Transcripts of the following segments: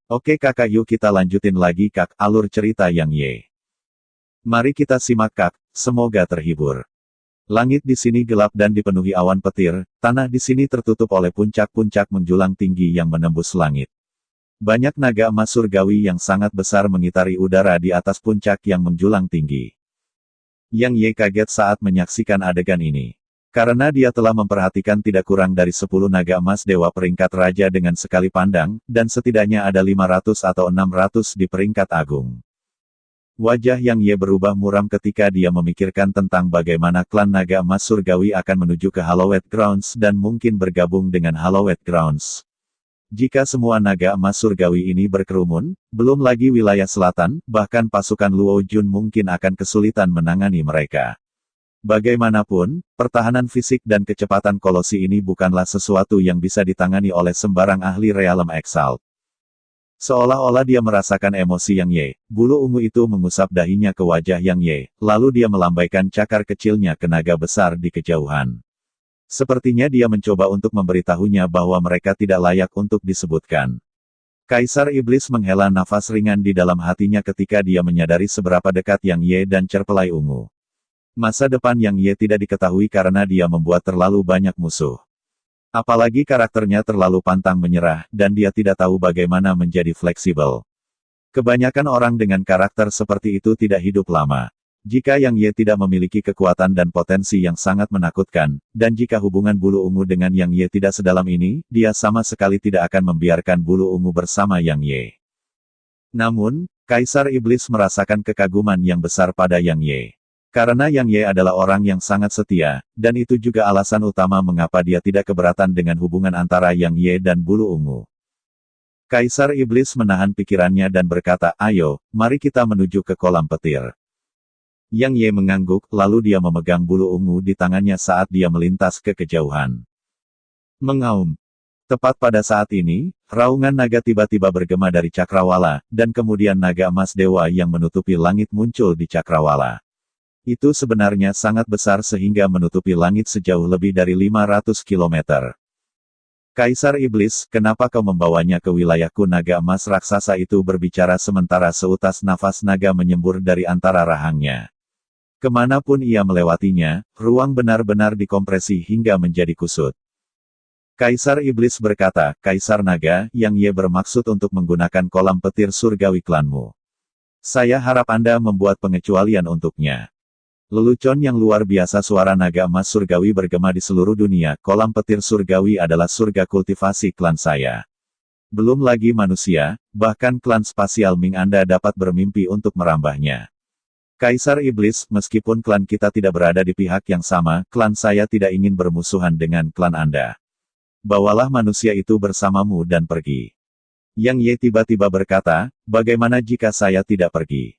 Oke kakak, yuk kita lanjutin lagi kak, alur cerita Yang Ye. Mari kita simak kak, semoga terhibur. Langit di sini gelap dan dipenuhi awan petir, tanah di sini tertutup oleh puncak-puncak menjulang tinggi yang menembus langit. Banyak naga emas surgawi yang sangat besar mengitari udara di atas puncak yang menjulang tinggi. Yang Ye kaget saat menyaksikan adegan ini. Karena dia telah memperhatikan tidak kurang dari 10 naga emas dewa peringkat raja dengan sekali pandang, dan setidaknya ada 500 atau 600 di peringkat agung. Wajah Yang Ye berubah muram ketika dia memikirkan tentang bagaimana klan naga emas surgawi akan menuju ke Hallowed Grounds dan mungkin bergabung dengan Hallowed Grounds. Jika semua naga emas surgawi ini berkerumun, belum lagi wilayah selatan, bahkan pasukan Luo Jun mungkin akan kesulitan menangani mereka. Bagaimanapun, pertahanan fisik dan kecepatan kolosi ini bukanlah sesuatu yang bisa ditangani oleh sembarang ahli Realm Exalt. Seolah-olah dia merasakan emosi Yang Ye, bulu ungu itu mengusap dahinya ke wajah Yang Ye, lalu dia melambaikan cakar kecilnya ke naga besar di kejauhan. Sepertinya dia mencoba untuk memberitahunya bahwa mereka tidak layak untuk disebutkan. Kaisar Iblis menghela nafas ringan di dalam hatinya ketika dia menyadari seberapa dekat Yang Ye dan cerpelai ungu. Masa depan Yang Ye tidak diketahui karena dia membuat terlalu banyak musuh. Apalagi karakternya terlalu pantang menyerah, dan dia tidak tahu bagaimana menjadi fleksibel. Kebanyakan orang dengan karakter seperti itu tidak hidup lama. Jika Yang Ye tidak memiliki kekuatan dan potensi yang sangat menakutkan, dan jika hubungan bulu ungu dengan Yang Ye tidak sedalam ini, dia sama sekali tidak akan membiarkan bulu ungu bersama Yang Ye. Namun, Kaisar Iblis merasakan kekaguman yang besar pada Yang Ye. Karena Yang Ye adalah orang yang sangat setia, dan itu juga alasan utama mengapa dia tidak keberatan dengan hubungan antara Yang Ye dan bulu ungu. Kaisar Iblis menahan pikirannya dan berkata, "Ayo, mari kita menuju ke kolam petir." Yang Ye mengangguk, lalu dia memegang bulu ungu di tangannya saat dia melintas ke kejauhan. Mengaum. Tepat pada saat ini, raungan naga tiba-tiba bergema dari cakrawala, dan kemudian naga emas dewa yang menutupi langit muncul di cakrawala. Itu sebenarnya sangat besar sehingga menutupi langit sejauh lebih dari 500 km. Kaisar Iblis, kenapa kau membawanya ke wilayahku? Naga emas raksasa itu berbicara sementara seutas nafas naga menyembur dari antara rahangnya. Kemanapun ia melewatinya, ruang benar-benar dikompresi hingga menjadi kusut. Kaisar Iblis berkata, "Kaisar Naga, Yang Ye bermaksud untuk menggunakan kolam petir surgawi klanmu. Saya harap Anda membuat pengecualian untuknya." Lelucon yang luar biasa, suara naga emas surgawi bergema di seluruh dunia. Kolam petir surgawi adalah surga kultivasi klan saya. Belum lagi manusia, bahkan klan spasial Ming Anda dapat bermimpi untuk merambahnya. Kaisar Iblis, meskipun klan kita tidak berada di pihak yang sama, klan saya tidak ingin bermusuhan dengan klan Anda. Bawalah manusia itu bersamamu dan pergi. Yang Ye tiba-tiba berkata, "Bagaimana jika saya tidak pergi?"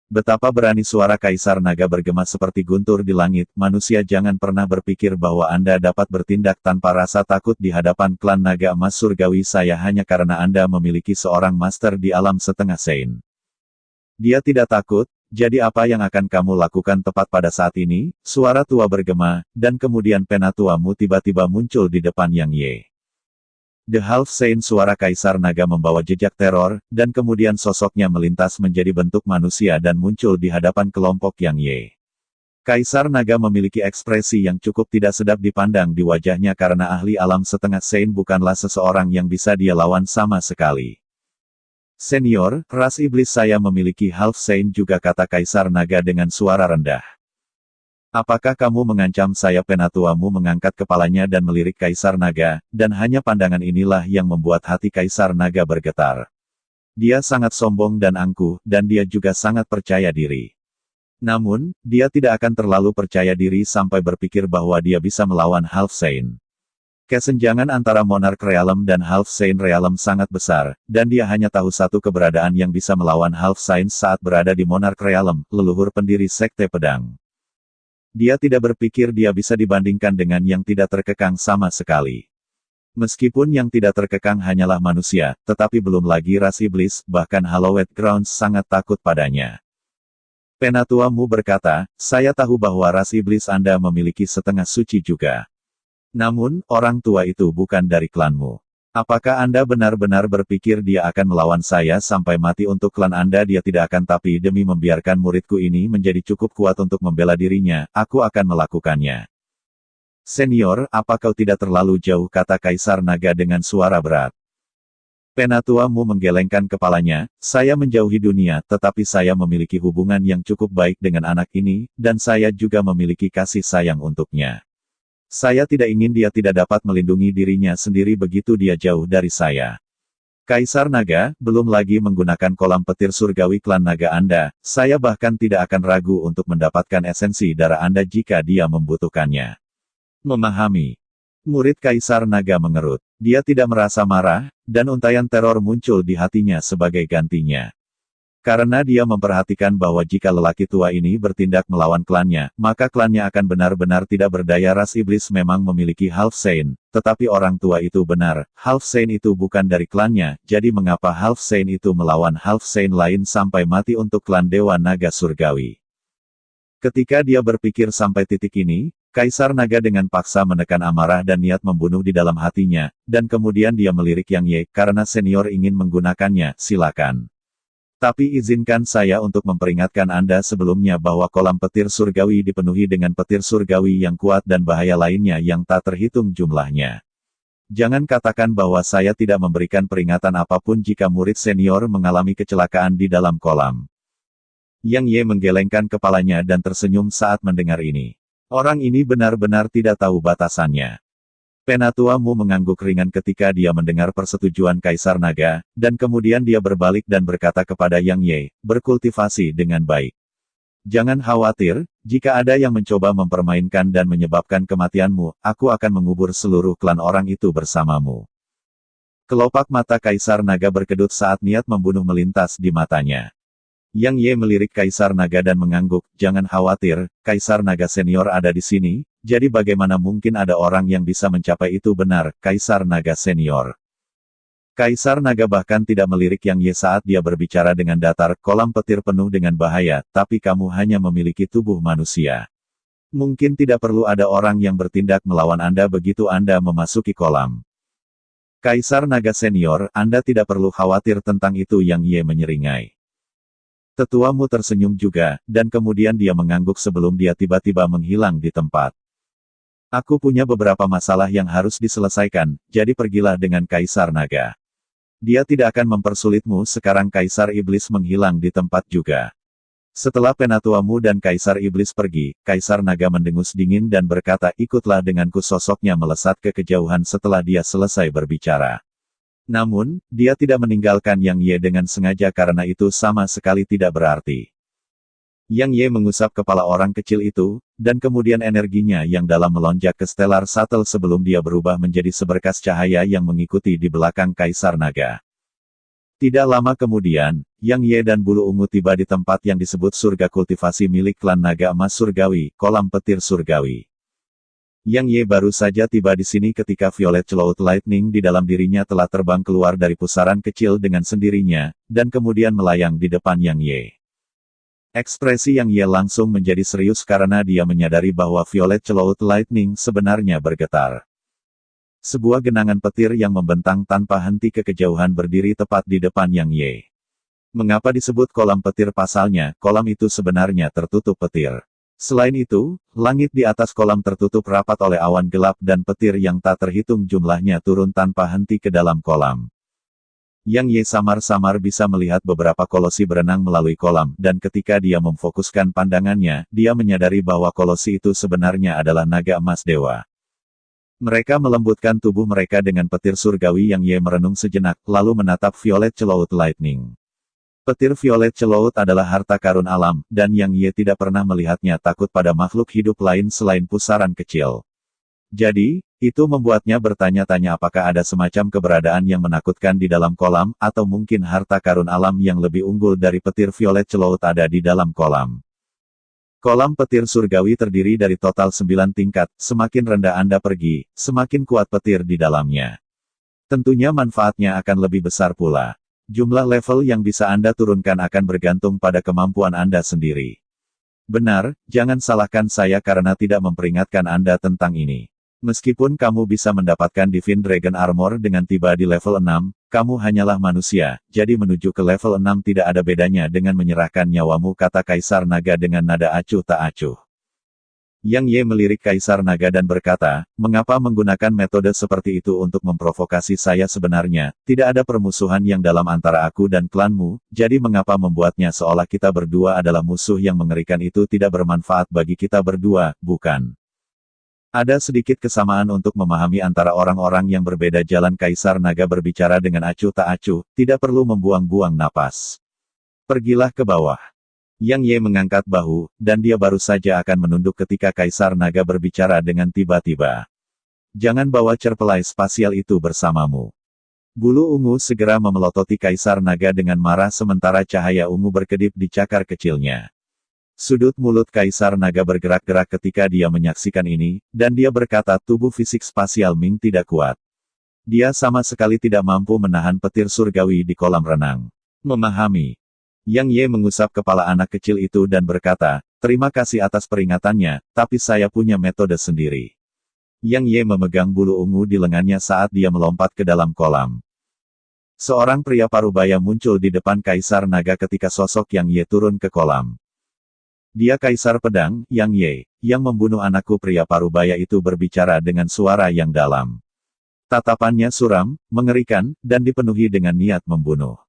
Betapa berani suara Kaisar Naga bergema seperti guntur di langit. Manusia, jangan pernah berpikir bahwa Anda dapat bertindak tanpa rasa takut di hadapan klan naga emas surgawi saya hanya karena Anda memiliki seorang master di alam setengah Sein. Dia tidak takut, jadi apa yang akan kamu lakukan tepat pada saat ini? Suara tua bergema, dan kemudian penatuamu tiba-tiba muncul di depan Yang Ye. The Half Saint, suara Kaisar Naga membawa jejak teror, dan kemudian sosoknya melintas menjadi bentuk manusia dan muncul di hadapan kelompok Yang Ye. Kaisar Naga memiliki ekspresi yang cukup tidak sedap dipandang di wajahnya karena ahli alam setengah Saint bukanlah seseorang yang bisa dia lawan sama sekali. "Senior, ras iblis saya memiliki Half Saint juga," kata Kaisar Naga dengan suara rendah. "Apakah kamu mengancam saya?" Penatuamu mengangkat kepalanya dan melirik Kaisar Naga, dan hanya pandangan inilah yang membuat hati Kaisar Naga bergetar. Dia sangat sombong dan angkuh, dan dia juga sangat percaya diri. Namun, dia tidak akan terlalu percaya diri sampai berpikir bahwa dia bisa melawan Half Saint. Kesenjangan antara Monarch Realm dan Half Saint Realm sangat besar, dan dia hanya tahu satu keberadaan yang bisa melawan Half Saint saat berada di Monarch Realm, leluhur pendiri Sekte Pedang. Dia tidak berpikir dia bisa dibandingkan dengan yang tidak terkekang sama sekali. Meskipun yang tidak terkekang hanyalah manusia, tetapi belum lagi ras iblis, bahkan Hallowed Grounds sangat takut padanya. Penatuamu berkata, "Saya tahu bahwa ras iblis Anda memiliki setengah suci juga. Namun, orang tua itu bukan dari klanmu. Apakah Anda benar-benar berpikir dia akan melawan saya sampai mati untuk klan Anda? Dia tidak akan, tapi demi membiarkan muridku ini menjadi cukup kuat untuk membela dirinya, aku akan melakukannya. Senior, apa kau tidak terlalu jauh, kata Kaisar Naga dengan suara berat. Penatuamu menggelengkan kepalanya, saya menjauhi dunia, tetapi saya memiliki hubungan yang cukup baik dengan anak ini, dan saya juga memiliki kasih sayang untuknya. Saya tidak ingin dia tidak dapat melindungi dirinya sendiri begitu dia jauh dari saya. Kaisar Naga, belum lagi menggunakan kolam petir surgawi klan naga Anda, saya bahkan tidak akan ragu untuk mendapatkan esensi darah Anda jika dia membutuhkannya. Memahami. Murid Kaisar Naga mengerut. Dia tidak merasa marah, dan untaian teror muncul di hatinya sebagai gantinya. Karena dia memperhatikan bahwa jika lelaki tua ini bertindak melawan klannya, maka klannya akan benar-benar tidak berdaya. Ras iblis memang memiliki Half Saint, tetapi orang tua itu benar, Half Saint itu bukan dari klannya, jadi mengapa Half Saint itu melawan Half Saint lain sampai mati untuk klan Dewa Naga Surgawi? Ketika dia berpikir sampai titik ini, Kaisar Naga dengan paksa menekan amarah dan niat membunuh di dalam hatinya, dan kemudian dia melirik Yang Ye, karena senior ingin menggunakannya, silakan. Tapi izinkan saya untuk memperingatkan Anda sebelumnya bahwa kolam petir surgawi dipenuhi dengan petir surgawi yang kuat dan bahaya lainnya yang tak terhitung jumlahnya. Jangan katakan bahwa saya tidak memberikan peringatan apapun jika murid senior mengalami kecelakaan di dalam kolam. Yang Ye menggelengkan kepalanya dan tersenyum saat mendengar ini. Orang ini benar-benar tidak tahu batasannya. Penatuamu mengangguk ringan ketika dia mendengar persetujuan Kaisar Naga, dan kemudian dia berbalik dan berkata kepada Yang Ye, berkultivasi dengan baik. Jangan khawatir, jika ada yang mencoba mempermainkan dan menyebabkan kematianmu, aku akan mengubur seluruh klan orang itu bersamamu. Kelopak mata Kaisar Naga berkedut saat niat membunuh melintas di matanya. Yang Ye melirik Kaisar Naga dan mengangguk, jangan khawatir, Kaisar Naga Senior ada di sini, jadi bagaimana mungkin ada orang yang bisa mencapai itu? Benar, Kaisar Naga Senior. Kaisar Naga bahkan tidak melirik Yang Ye saat dia berbicara dengan datar, kolam petir penuh dengan bahaya, tapi kamu hanya memiliki tubuh manusia. Mungkin tidak perlu ada orang yang bertindak melawan Anda begitu Anda memasuki kolam. Kaisar Naga Senior, Anda tidak perlu khawatir tentang itu. Yang Ye menyeringai. Tetuamu tersenyum juga, dan kemudian dia mengangguk sebelum dia tiba-tiba menghilang di tempat. Aku punya beberapa masalah yang harus diselesaikan, jadi pergilah dengan Kaisar Naga. Dia tidak akan mempersulitmu. Sekarang Kaisar Iblis menghilang di tempat juga. Setelah penatuamu dan Kaisar Iblis pergi, Kaisar Naga mendengus dingin dan berkata, ikutlah denganku. Sosoknya melesat ke kejauhan setelah dia selesai berbicara. Namun, dia tidak meninggalkan Yang Ye dengan sengaja karena itu sama sekali tidak berarti. Yang Ye mengusap kepala orang kecil itu, dan kemudian energinya yang dalam melonjak ke Stellar Shuttle sebelum dia berubah menjadi seberkas cahaya yang mengikuti di belakang Kaisar Naga. Tidak lama kemudian, Yang Ye dan Bulu Ungu tiba di tempat yang disebut surga kultivasi milik klan Naga Emas Surgawi, kolam petir surgawi. Yang Ye baru saja tiba di sini ketika Violet Cloud Lightning di dalam dirinya telah terbang keluar dari pusaran kecil dengan sendirinya, dan kemudian melayang di depan Yang Ye. Ekspresi Yang Ye langsung menjadi serius karena dia menyadari bahwa Violet Cloud Lightning sebenarnya bergetar. Sebuah genangan petir yang membentang tanpa henti ke kejauhan berdiri tepat di depan Yang Ye. Mengapa disebut kolam petir? Pasalnya, kolam itu sebenarnya tertutup petir. Selain itu, langit di atas kolam tertutup rapat oleh awan gelap dan petir yang tak terhitung jumlahnya turun tanpa henti ke dalam kolam. Yang Ye samar-samar bisa melihat beberapa kolosi berenang melalui kolam, dan ketika dia memfokuskan pandangannya, dia menyadari bahwa kolosi itu sebenarnya adalah naga emas dewa. Mereka melembutkan tubuh mereka dengan petir surgawi. Yang Ye merenung sejenak, lalu menatap Violet Cloud Lightning. Petir Violet Cloud adalah harta karun alam, dan Yang Ye tidak pernah melihatnya takut pada makhluk hidup lain selain pusaran kecil. Jadi, itu membuatnya bertanya-tanya apakah ada semacam keberadaan yang menakutkan di dalam kolam, atau mungkin harta karun alam yang lebih unggul dari petir Violet Cloud ada di dalam kolam. Kolam petir surgawi terdiri dari total 9 tingkat, semakin rendah Anda pergi, semakin kuat petir di dalamnya. Tentunya manfaatnya akan lebih besar pula. Jumlah level yang bisa Anda turunkan akan bergantung pada kemampuan Anda sendiri. Benar, jangan salahkan saya karena tidak memperingatkan Anda tentang ini. Meskipun kamu bisa mendapatkan Divine Dragon Armor dengan tiba di level 6, kamu hanyalah manusia, jadi menuju ke level 6 tidak ada bedanya dengan menyerahkan nyawamu, kata Kaisar Naga dengan nada acuh tak acuh. Yang Ye melirik Kaisar Naga dan berkata, mengapa menggunakan metode seperti itu untuk memprovokasi saya? Sebenarnya, tidak ada permusuhan yang dalam antara aku dan klanmu, jadi mengapa membuatnya seolah kita berdua adalah musuh yang mengerikan? Itu tidak bermanfaat bagi kita berdua, bukan? Ada sedikit kesamaan untuk memahami antara orang-orang yang berbeda. Jalan Kaisar Naga berbicara dengan acuh tak acuh, tidak perlu membuang-buang napas. Pergilah ke bawah. Yang Ye mengangkat bahu, dan dia baru saja akan menunduk ketika Kaisar Naga berbicara dengan tiba-tiba. Jangan bawa cerpelai spasial itu bersamamu. Bulu ungu segera memelototi Kaisar Naga dengan marah sementara cahaya ungu berkedip di cakar kecilnya. Sudut mulut Kaisar Naga bergerak-gerak ketika dia menyaksikan ini, dan dia berkata tubuh fisik spasial Ming tidak kuat. Dia sama sekali tidak mampu menahan petir surgawi di kolam renang. Memahami. Yang Ye mengusap kepala anak kecil itu dan berkata, terima kasih atas peringatannya, tapi saya punya metode sendiri. Yang Ye memegang bulu ungu di lengannya saat dia melompat ke dalam kolam. Seorang pria parubaya muncul di depan Kaisar Naga ketika sosok Yang Ye turun ke kolam. Dia Kaisar Pedang, Yang Ye, yang membunuh anakku. Pria parubaya itu berbicara dengan suara yang dalam. Tatapannya suram, mengerikan, dan dipenuhi dengan niat membunuh.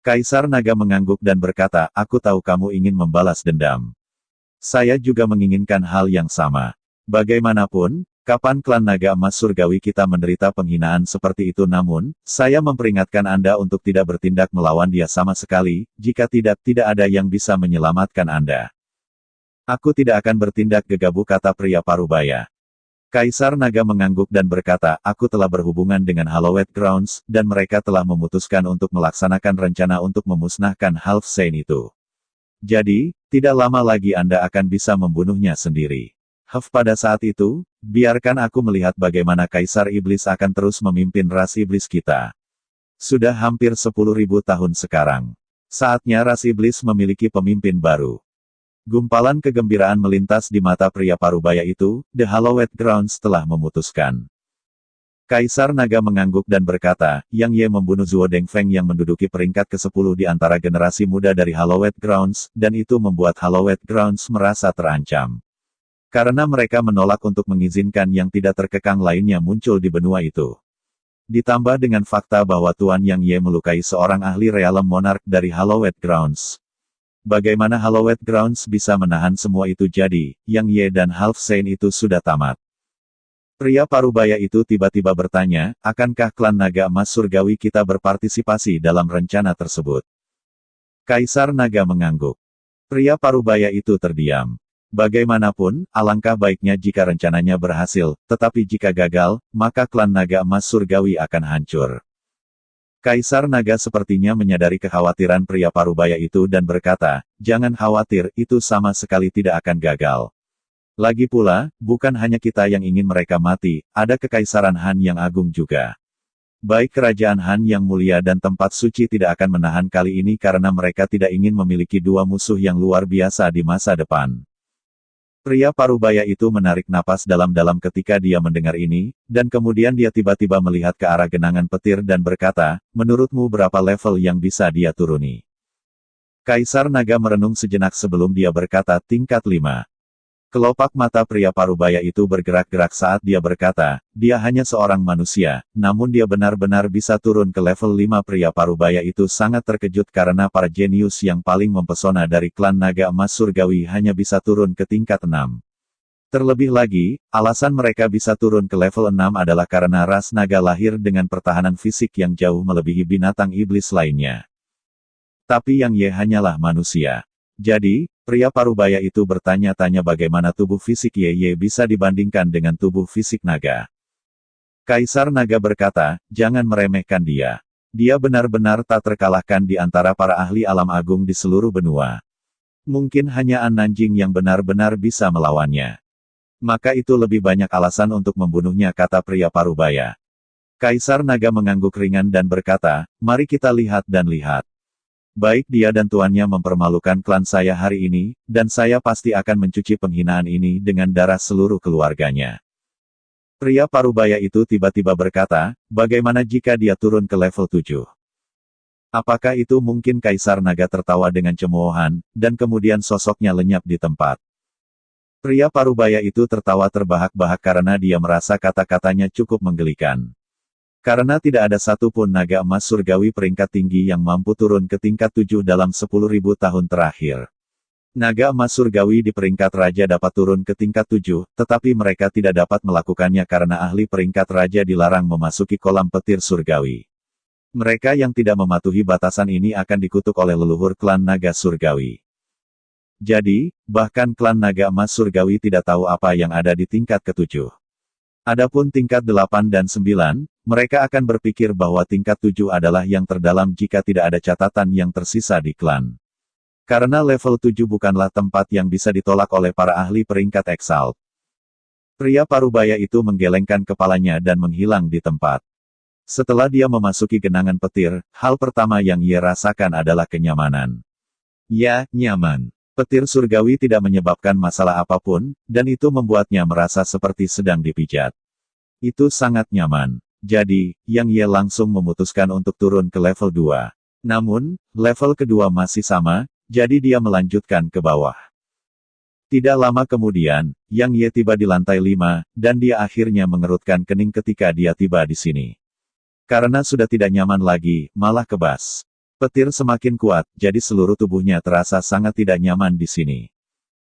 Kaisar Naga mengangguk dan berkata, aku tahu kamu ingin membalas dendam. Saya juga menginginkan hal yang sama. Bagaimanapun, kapan klan Naga Emas Surgawi kita menderita penghinaan seperti itu? Namun, saya memperingatkan Anda untuk tidak bertindak melawan dia sama sekali, jika tidak ada yang bisa menyelamatkan Anda. Aku tidak akan bertindak gegabah, kata pria parubaya. Kaisar Naga mengangguk dan berkata, aku telah berhubungan dengan Hallowed Grounds, dan mereka telah memutuskan untuk melaksanakan rencana untuk memusnahkan Half Saint itu. Jadi, tidak lama lagi Anda akan bisa membunuhnya sendiri. Pada saat itu, biarkan aku melihat bagaimana Kaisar Iblis akan terus memimpin ras iblis kita. Sudah hampir 10.000 tahun sekarang. Saatnya ras iblis memiliki pemimpin baru. Gumpalan kegembiraan melintas di mata pria parubaya itu, The Hallowed Grounds telah memutuskan. Kaisar Naga mengangguk dan berkata, Yang Ye membunuh Zuo Dengfeng yang menduduki peringkat ke-10 di antara generasi muda dari Hallowed Grounds, dan itu membuat Hallowed Grounds merasa terancam. Karena mereka menolak untuk mengizinkan yang tidak terkekang lainnya muncul di benua itu. Ditambah dengan fakta bahwa Tuan Yang Ye melukai seorang ahli realem monark dari Hallowed Grounds. Bagaimana Hallowed Grounds bisa menahan semua itu? Jadi, Yang Ye dan Half Saint itu sudah tamat. Pria parubaya itu tiba-tiba bertanya, akankah klan Naga Emas Surgawi kita berpartisipasi dalam rencana tersebut? Kaisar Naga mengangguk. Pria parubaya itu terdiam. Bagaimanapun, alangkah baiknya jika rencananya berhasil, tetapi jika gagal, maka klan Naga Emas Surgawi akan hancur. Kaisar Naga sepertinya menyadari kekhawatiran pria parubaya itu dan berkata, jangan khawatir, itu sama sekali tidak akan gagal. Lagi pula, bukan hanya kita yang ingin mereka mati, ada Kekaisaran Han yang agung juga. Baik Kerajaan Han yang mulia dan tempat suci tidak akan menahan kali ini karena mereka tidak ingin memiliki dua musuh yang luar biasa di masa depan. Pria parubaya itu menarik napas dalam-dalam ketika dia mendengar ini, dan kemudian dia tiba-tiba melihat ke arah genangan petir dan berkata, menurutmu berapa level yang bisa dia turuni? Kaisar Naga merenung sejenak sebelum dia berkata tingkat 5. Kelopak mata pria parubaya itu bergerak-gerak saat dia berkata, dia hanya seorang manusia, namun dia benar-benar bisa turun ke level 5. Pria parubaya itu sangat terkejut karena para jenius yang paling mempesona dari klan Naga Emas Surgawi hanya bisa turun ke tingkat 6. Terlebih lagi, alasan mereka bisa turun ke level 6 adalah karena ras naga lahir dengan pertahanan fisik yang jauh melebihi binatang iblis lainnya. Tapi Yang Ye hanyalah manusia. Jadi, pria parubaya itu bertanya-tanya bagaimana tubuh fisik Ye bisa dibandingkan dengan tubuh fisik naga. Kaisar Naga berkata, jangan meremehkan dia. Dia benar-benar tak terkalahkan di antara para ahli alam agung di seluruh benua. Mungkin hanya An Nanjing yang benar-benar bisa melawannya. Maka itu lebih banyak alasan untuk membunuhnya, kata pria parubaya. Kaisar Naga mengangguk ringan dan berkata, mari kita lihat dan lihat. Baik dia dan tuannya mempermalukan klan saya hari ini, dan saya pasti akan mencuci penghinaan ini dengan darah seluruh keluarganya. Pria parubaya itu tiba-tiba berkata, bagaimana jika dia turun ke level 7? Apakah itu mungkin? Kaisar Naga tertawa dengan cemoohan, dan kemudian sosoknya lenyap di tempat. Pria parubaya itu tertawa terbahak-bahak karena dia merasa kata-katanya cukup menggelikan. Karena tidak ada satupun naga emas surgawi peringkat tinggi yang mampu turun ke tingkat 7 dalam 10.000 tahun terakhir. Naga emas surgawi di peringkat raja dapat turun ke tingkat 7, tetapi mereka tidak dapat melakukannya karena ahli peringkat raja dilarang memasuki kolam petir surgawi. Mereka yang tidak mematuhi batasan ini akan dikutuk oleh leluhur klan naga surgawi. Jadi, bahkan klan naga emas surgawi tidak tahu apa yang ada di tingkat ke-7. Adapun tingkat 8 dan 9, mereka akan berpikir bahwa tingkat 7 adalah yang terdalam jika tidak ada catatan yang tersisa di klan. Karena level 7 bukanlah tempat yang bisa ditolak oleh para ahli peringkat Exalt. Pria parubaya itu menggelengkan kepalanya dan menghilang di tempat. Setelah dia memasuki genangan petir, hal pertama yang ia rasakan adalah kenyamanan. Ya, nyaman. Petir surgawi tidak menyebabkan masalah apapun, dan itu membuatnya merasa seperti sedang dipijat. Itu sangat nyaman. Jadi, Yang Ye langsung memutuskan untuk turun ke level 2. Namun, level kedua masih sama, jadi dia melanjutkan ke bawah. Tidak lama kemudian, Yang Ye tiba di lantai 5, dan dia akhirnya mengerutkan kening ketika dia tiba di sini. Karena sudah tidak nyaman lagi, malah kebas. Petir semakin kuat, jadi seluruh tubuhnya terasa sangat tidak nyaman di sini.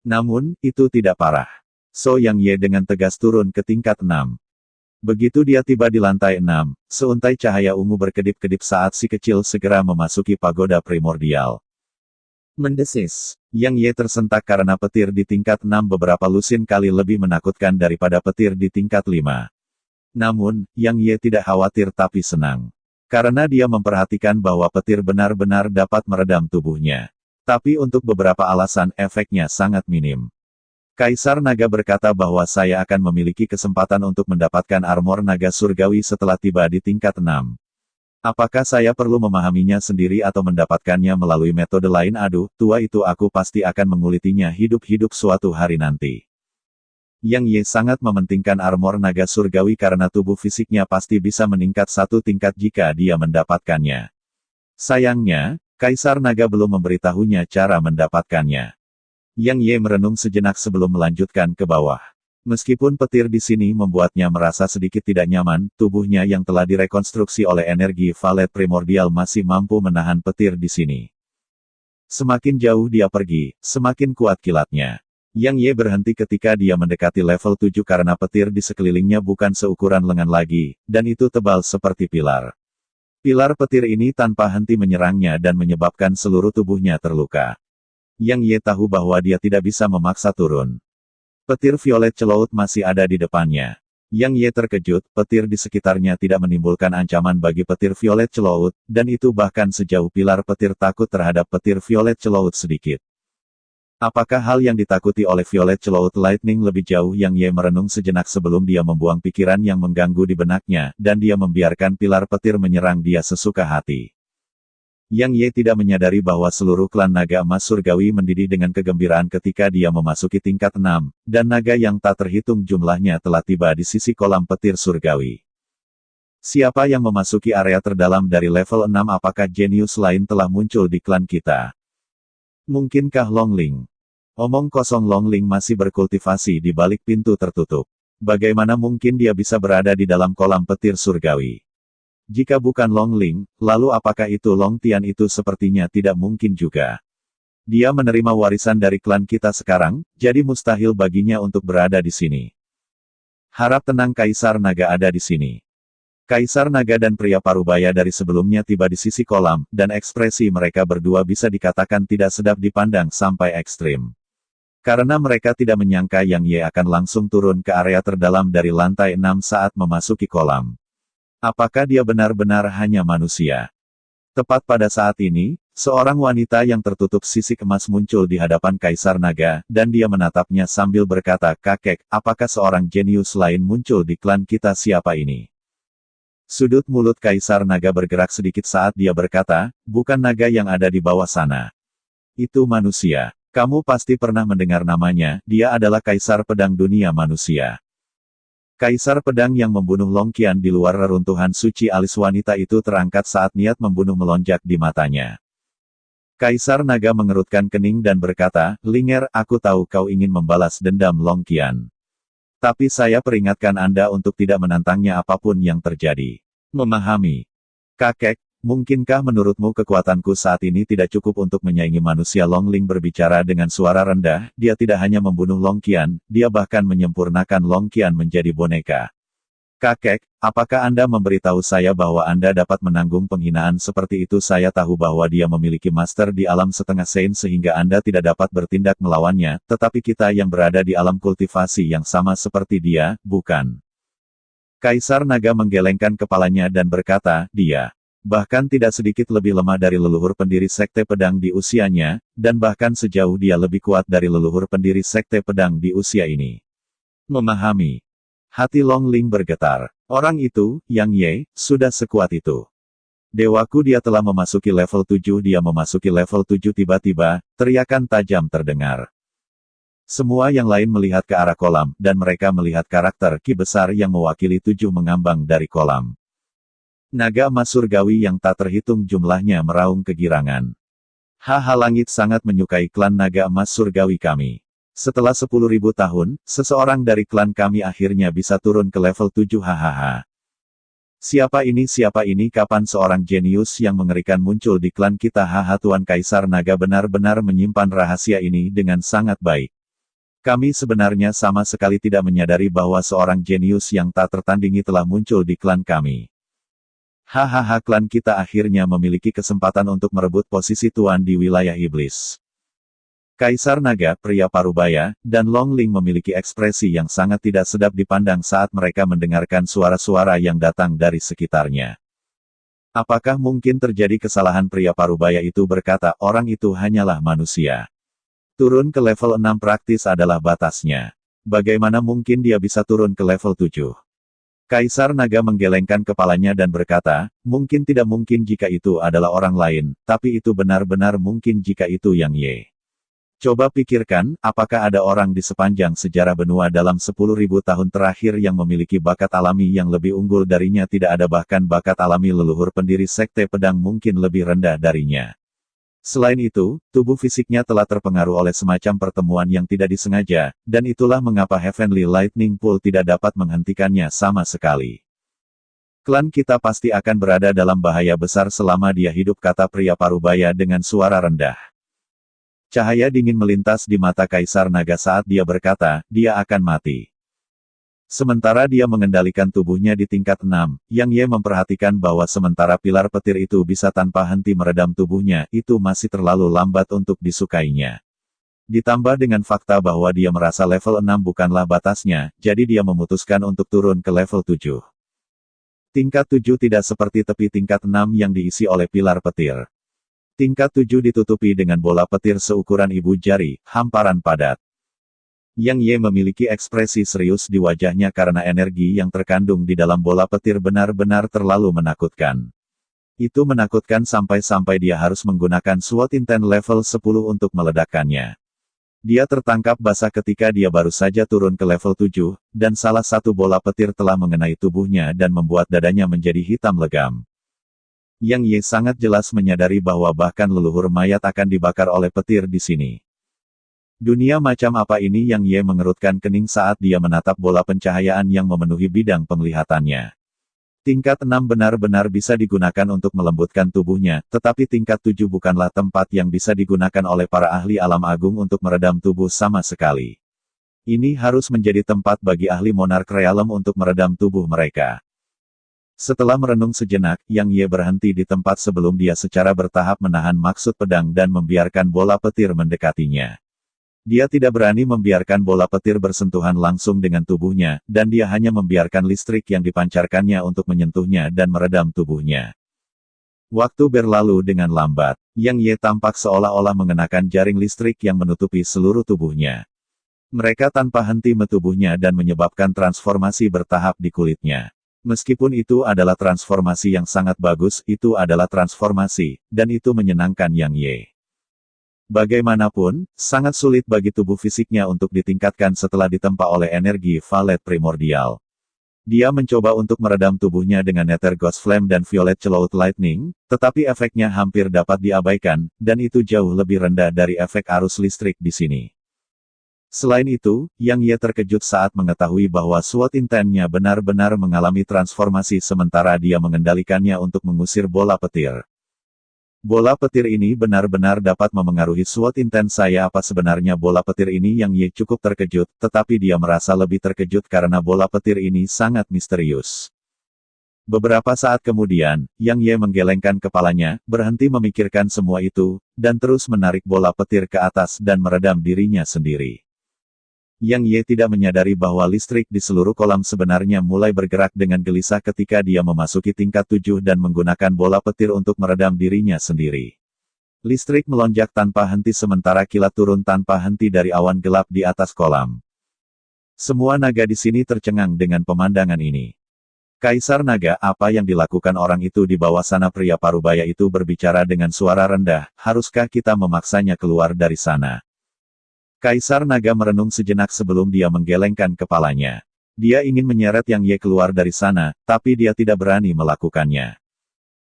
Namun, itu tidak parah. So Yang Ye dengan tegas turun ke tingkat 6. Begitu dia tiba di lantai 6, seuntai cahaya ungu berkedip-kedip saat si kecil segera memasuki pagoda primordial. Mendesis. Yang Ye tersentak karena petir di tingkat 6 beberapa lusin kali lebih menakutkan daripada petir di tingkat 5. Namun, Yang Ye tidak khawatir tapi senang. Karena dia memperhatikan bahwa petir benar-benar dapat meredam tubuhnya. Tapi untuk beberapa alasan efeknya sangat minim. Kaisar Naga berkata bahwa saya akan memiliki kesempatan untuk mendapatkan armor naga surgawi setelah tiba di tingkat 6. Apakah saya perlu memahaminya sendiri atau mendapatkannya melalui metode lain? Aduh, tua itu aku pasti akan mengulitinya hidup-hidup suatu hari nanti. Yang Ye sangat mementingkan armor naga surgawi karena tubuh fisiknya pasti bisa meningkat satu tingkat jika dia mendapatkannya. Sayangnya, Kaisar Naga belum memberitahunya cara mendapatkannya. Yang Ye merenung sejenak sebelum melanjutkan ke bawah. Meskipun petir di sini membuatnya merasa sedikit tidak nyaman, tubuhnya yang telah direkonstruksi oleh energi valet primordial masih mampu menahan petir di sini. Semakin jauh dia pergi, semakin kuat kilatnya. Yang Ye berhenti ketika dia mendekati level 7 karena petir di sekelilingnya bukan seukuran lengan lagi, dan itu tebal seperti pilar. Pilar petir ini tanpa henti menyerangnya dan menyebabkan seluruh tubuhnya terluka. Yang Ye tahu bahwa dia tidak bisa memaksa turun. Petir violet celaut masih ada di depannya. Yang Ye terkejut, petir di sekitarnya tidak menimbulkan ancaman bagi petir violet celaut, dan itu bahkan sejauh pilar petir takut terhadap petir violet celaut sedikit. Apakah hal yang ditakuti oleh violet celaut lightning lebih jauh? Yang Ye merenung sejenak sebelum dia membuang pikiran yang mengganggu di benaknya, dan dia membiarkan pilar petir menyerang dia sesuka hati. Yang Ye tidak menyadari bahwa seluruh klan naga emas surgawi mendidih dengan kegembiraan ketika dia memasuki tingkat 6, dan naga yang tak terhitung jumlahnya telah tiba di sisi kolam petir surgawi. Siapa yang memasuki area terdalam dari level 6? Apakah jenius lain telah muncul di klan kita? Mungkinkah Longling? Omong kosong, Longling masih berkultivasi di balik pintu tertutup. Bagaimana mungkin dia bisa berada di dalam kolam petir surgawi? Jika bukan Longling, lalu apakah itu Long Tian? Itu sepertinya tidak mungkin juga. Dia menerima warisan dari klan kita sekarang, jadi mustahil baginya untuk berada di sini. Harap tenang, Kaisar Naga ada di sini. Kaisar Naga dan pria parubaya dari sebelumnya tiba di sisi kolam, dan ekspresi mereka berdua bisa dikatakan tidak sedap dipandang sampai ekstrim. Karena mereka tidak menyangka Yang Ye akan langsung turun ke area terdalam dari lantai 6 saat memasuki kolam. Apakah dia benar-benar hanya manusia? Tepat pada saat ini, seorang wanita yang tertutup sisik emas muncul di hadapan Kaisar Naga, dan dia menatapnya sambil berkata, "Kakek, apakah seorang jenius lain muncul di klan kita? Siapa ini?" Sudut mulut Kaisar Naga bergerak sedikit saat dia berkata, "Bukan naga yang ada di bawah sana. Itu manusia. Kamu pasti pernah mendengar namanya, dia adalah Kaisar Pedang Dunia Manusia." Kaisar pedang yang membunuh Long Qian di luar reruntuhan suci alis wanita itu terangkat saat niat membunuh melonjak di matanya. Kaisar naga mengerutkan kening dan berkata, "Linger, aku tahu kau ingin membalas dendam Long Qian. Tapi saya peringatkan Anda untuk tidak menantangnya apapun yang terjadi." Memahami. Kakek, mungkinkah menurutmu kekuatanku saat ini tidak cukup untuk menyaingi manusia? Long Ling berbicara dengan suara rendah, dia tidak hanya membunuh Long Qian, dia bahkan menyempurnakan Long Qian menjadi boneka. Kakek, apakah Anda memberitahu saya bahwa Anda dapat menanggung penghinaan seperti itu? Saya tahu bahwa dia memiliki master di alam setengah Sein sehingga Anda tidak dapat bertindak melawannya, tetapi kita yang berada di alam kultivasi yang sama seperti dia, bukan? Kaisar naga menggelengkan kepalanya dan berkata, dia bahkan tidak sedikit lebih lemah dari leluhur pendiri sekte pedang di usianya, dan bahkan sejauh dia lebih kuat dari leluhur pendiri sekte pedang di usia ini. Memahami. Hati Long Ling bergetar. Orang itu, Yang Ye, sudah sekuat itu. Dewaku, dia telah memasuki level 7. Dia memasuki level 7. Tiba-tiba, teriakan tajam terdengar. Semua yang lain melihat ke arah kolam, dan mereka melihat karakter Ki besar yang mewakili 7 mengambang dari kolam. Naga emas surgawi yang tak terhitung jumlahnya meraung kegirangan. Haha, langit sangat menyukai klan naga emas surgawi kami. Setelah 10.000 tahun, seseorang dari klan kami akhirnya bisa turun ke level 7. Hahaha. Siapa ini? Siapa ini? Kapan seorang jenius yang mengerikan muncul di klan kita? Haha, Tuan Kaisar Naga benar-benar menyimpan rahasia ini dengan sangat baik. Kami sebenarnya sama sekali tidak menyadari bahwa seorang jenius yang tak tertandingi telah muncul di klan kami. Hahaha, klan kita akhirnya memiliki kesempatan untuk merebut posisi tuan di wilayah iblis. Kaisar Naga, pria parubaya, dan Long Ling memiliki ekspresi yang sangat tidak sedap dipandang saat mereka mendengarkan suara-suara yang datang dari sekitarnya. Apakah mungkin terjadi kesalahan? Pria parubaya itu berkata, orang itu hanyalah manusia. Turun ke level 6 praktis adalah batasnya. Bagaimana mungkin dia bisa turun ke level 7? Kaisar Naga menggelengkan kepalanya dan berkata, mungkin tidak mungkin jika itu adalah orang lain, tapi itu benar-benar mungkin jika itu Yang Ye. Coba pikirkan, apakah ada orang di sepanjang sejarah benua dalam 10.000 tahun terakhir yang memiliki bakat alami yang lebih unggul darinya? Tidak ada, bahkan bakat alami leluhur pendiri sekte pedang mungkin lebih rendah darinya. Selain itu, tubuh fisiknya telah terpengaruh oleh semacam pertemuan yang tidak disengaja, dan itulah mengapa Heavenly Lightning Pool tidak dapat menghentikannya sama sekali. Klan kita pasti akan berada dalam bahaya besar selama dia hidup, kata pria parubaya dengan suara rendah. Cahaya dingin melintas di mata Kaisar Naga saat dia berkata, dia akan mati. Sementara dia mengendalikan tubuhnya di tingkat 6, Yang Ye memperhatikan bahwa sementara pilar petir itu bisa tanpa henti meredam tubuhnya, itu masih terlalu lambat untuk disukainya. Ditambah dengan fakta bahwa dia merasa level 6 bukanlah batasnya, jadi dia memutuskan untuk turun ke level 7. Tingkat 7 tidak seperti tepi tingkat 6 yang diisi oleh pilar petir. Tingkat 7 ditutupi dengan bola petir seukuran ibu jari, hamparan padat. Yang Ye memiliki ekspresi serius di wajahnya karena energi yang terkandung di dalam bola petir benar-benar terlalu menakutkan. Itu menakutkan sampai-sampai dia harus menggunakan SWOT Intent level 10 untuk meledakkannya. Dia tertangkap basah ketika dia baru saja turun ke level 7, dan salah satu bola petir telah mengenai tubuhnya dan membuat dadanya menjadi hitam legam. Yang Ye sangat jelas menyadari bahwa bahkan leluhur mayat akan dibakar oleh petir di sini. Dunia macam apa ini? Yang Ye mengerutkan kening saat dia menatap bola pencahayaan yang memenuhi bidang penglihatannya. Tingkat 6 benar-benar bisa digunakan untuk melembutkan tubuhnya, tetapi tingkat 7 bukanlah tempat yang bisa digunakan oleh para ahli alam agung untuk meredam tubuh sama sekali. Ini harus menjadi tempat bagi ahli Monarch Realm untuk meredam tubuh mereka. Setelah merenung sejenak, Yang Ye berhenti di tempat sebelum dia secara bertahap menahan maksud pedang dan membiarkan bola petir mendekatinya. Dia tidak berani membiarkan bola petir bersentuhan langsung dengan tubuhnya, dan dia hanya membiarkan listrik yang dipancarkannya untuk menyentuhnya dan meredam tubuhnya. Waktu berlalu dengan lambat. Yang Ye tampak seolah-olah mengenakan jaring listrik yang menutupi seluruh tubuhnya. Mereka tanpa henti metubuhnya dan menyebabkan transformasi bertahap di kulitnya. Meskipun itu adalah transformasi yang sangat bagus, itu adalah transformasi, dan itu menyenangkan Yang Ye. Bagaimanapun, sangat sulit bagi tubuh fisiknya untuk ditingkatkan setelah ditempa oleh energi valet primordial. Dia mencoba untuk meredam tubuhnya dengan Nether Ghost Flame dan Violet Cloud Lightning, tetapi efeknya hampir dapat diabaikan, dan itu jauh lebih rendah dari efek arus listrik di sini. Selain itu, Yang Ye terkejut saat mengetahui bahwa SWOT Intense-nya benar-benar mengalami transformasi sementara dia mengendalikannya untuk mengusir bola petir. Bola petir ini benar-benar dapat memengaruhi SWOT Intense saya. Apa sebenarnya bola petir ini? Yang Ye cukup terkejut, tetapi dia merasa lebih terkejut karena bola petir ini sangat misterius. Beberapa saat kemudian, Yang Ye menggelengkan kepalanya, berhenti memikirkan semua itu, dan terus menarik bola petir ke atas dan meredam dirinya sendiri. Yang Ye tidak menyadari bahwa listrik di seluruh kolam sebenarnya mulai bergerak dengan gelisah ketika dia memasuki tingkat 7 dan menggunakan bola petir untuk meredam dirinya sendiri. Listrik melonjak tanpa henti sementara kilat turun tanpa henti dari awan gelap di atas kolam. Semua naga di sini tercengang dengan pemandangan ini. Kaisar Naga, apa yang dilakukan orang itu di bawah sana? Pria parubaya itu berbicara dengan suara rendah, haruskah kita memaksanya keluar dari sana? Kaisar Naga merenung sejenak sebelum dia menggelengkan kepalanya. Dia ingin menyeret Yang Ye keluar dari sana, tapi dia tidak berani melakukannya.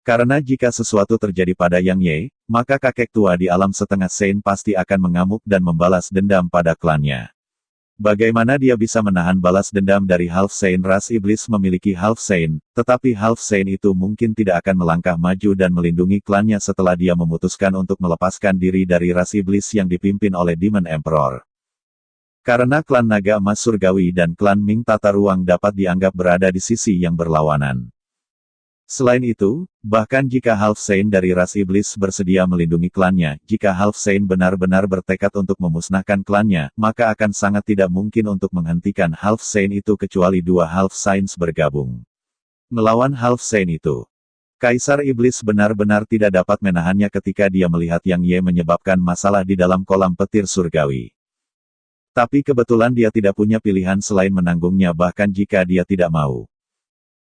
Karena jika sesuatu terjadi pada Yang Ye, maka kakek tua di alam setengah Saint pasti akan mengamuk dan membalas dendam pada klannya. Bagaimana dia bisa menahan balas dendam dari Half Saint? Ras Iblis memiliki Half Saint, tetapi Half Saint itu mungkin tidak akan melangkah maju dan melindungi klannya setelah dia memutuskan untuk melepaskan diri dari ras Iblis yang dipimpin oleh Demon Emperor. Karena klan Naga Emas Surgawi dan klan Ming Tata Ruang dapat dianggap berada di sisi yang berlawanan. Selain itu, bahkan jika Half Saint dari ras Iblis bersedia melindungi klannya, jika Half Saint benar-benar bertekad untuk memusnahkan klannya, maka akan sangat tidak mungkin untuk menghentikan Half Saint itu kecuali dua Half Saints bergabung melawan Half Saint itu. Kaisar Iblis benar-benar tidak dapat menahannya ketika dia melihat Yang Ye menyebabkan masalah di dalam kolam petir surgawi. Tapi kebetulan dia tidak punya pilihan selain menanggungnya bahkan jika dia tidak mau.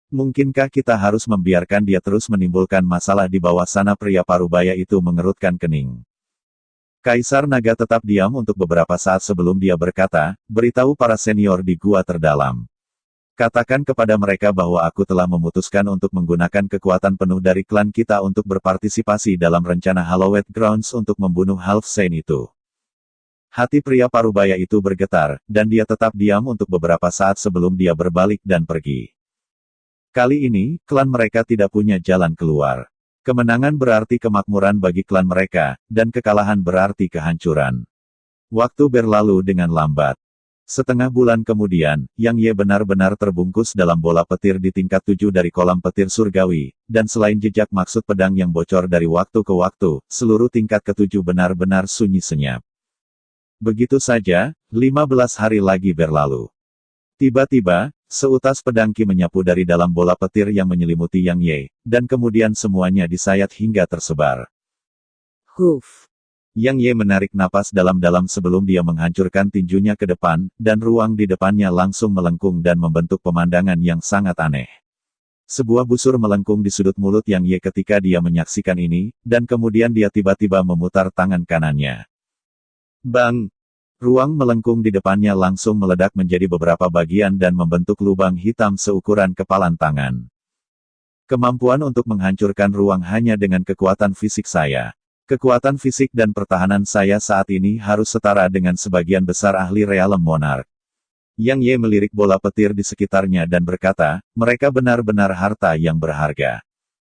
Mungkinkah kita harus membiarkan dia terus menimbulkan masalah di bawah sana? Pria parubaya itu mengerutkan kening. Kaisar Naga tetap diam untuk beberapa saat sebelum dia berkata, beritahu para senior di gua terdalam. Katakan kepada mereka bahwa aku telah memutuskan untuk menggunakan kekuatan penuh dari klan kita untuk berpartisipasi dalam rencana Hallowed Grounds untuk membunuh Half Saint itu. Hati pria parubaya itu bergetar, dan dia tetap diam untuk beberapa saat sebelum dia berbalik dan pergi. Kali ini, klan mereka tidak punya jalan keluar. Kemenangan berarti kemakmuran bagi klan mereka, dan kekalahan berarti kehancuran. Waktu berlalu dengan lambat. Setengah bulan kemudian, Yang Ye benar-benar terbungkus dalam bola petir di tingkat 7 dari kolam petir surgawi, dan selain jejak maksud pedang yang bocor dari waktu ke waktu, seluruh tingkat ke-7 benar-benar sunyi senyap. Begitu saja, 15 hari lagi berlalu. Tiba-tiba, seutas pedang Ki menyapu dari dalam bola petir yang menyelimuti Yang Ye, dan kemudian semuanya disayat hingga tersebar. Huf! Yang Ye menarik napas dalam-dalam sebelum dia menghancurkan tinjunya ke depan, dan ruang di depannya langsung melengkung dan membentuk pemandangan yang sangat aneh. Sebuah busur melengkung di sudut mulut Yang Ye ketika dia menyaksikan ini, dan kemudian dia tiba-tiba memutar tangan kanannya. Bang! Ruang melengkung di depannya langsung meledak menjadi beberapa bagian dan membentuk lubang hitam seukuran kepalan tangan. Kemampuan untuk menghancurkan ruang hanya dengan kekuatan fisik saya. Kekuatan fisik dan pertahanan saya saat ini harus setara dengan sebagian besar ahli Realem Monarch. Yang Ye melirik bola petir di sekitarnya dan berkata, mereka benar-benar harta yang berharga.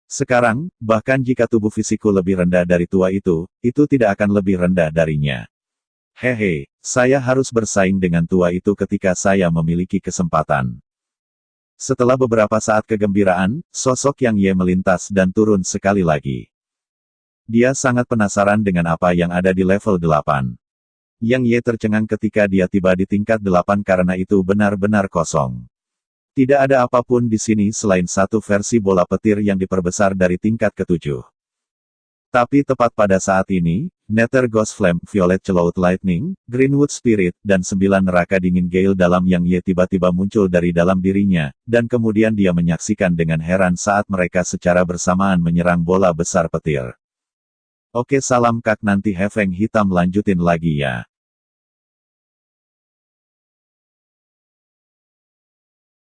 Sekarang, bahkan jika tubuh fisikku lebih rendah dari tua itu tidak akan lebih rendah darinya. Hehe, saya harus bersaing dengan tua itu ketika saya memiliki kesempatan. Setelah beberapa saat kegembiraan, sosok Yang Ye melintas dan turun sekali lagi. Dia sangat penasaran dengan apa yang ada di level 8. Yang Ye tercengang ketika dia tiba di tingkat 8 karena itu benar-benar kosong. Tidak ada apapun di sini selain satu versi bola petir yang diperbesar dari tingkat ke-7. Tapi tepat pada saat ini, Nether Ghost Flame, Violet Cloud Lightning, Greenwood Spirit, dan 9 neraka dingin Gale dalam Yang Ye tiba-tiba muncul dari dalam dirinya, dan kemudian dia menyaksikan dengan heran saat mereka secara bersamaan menyerang bola besar petir. Oke salam kak nanti Hefeng hitam lanjutin lagi ya.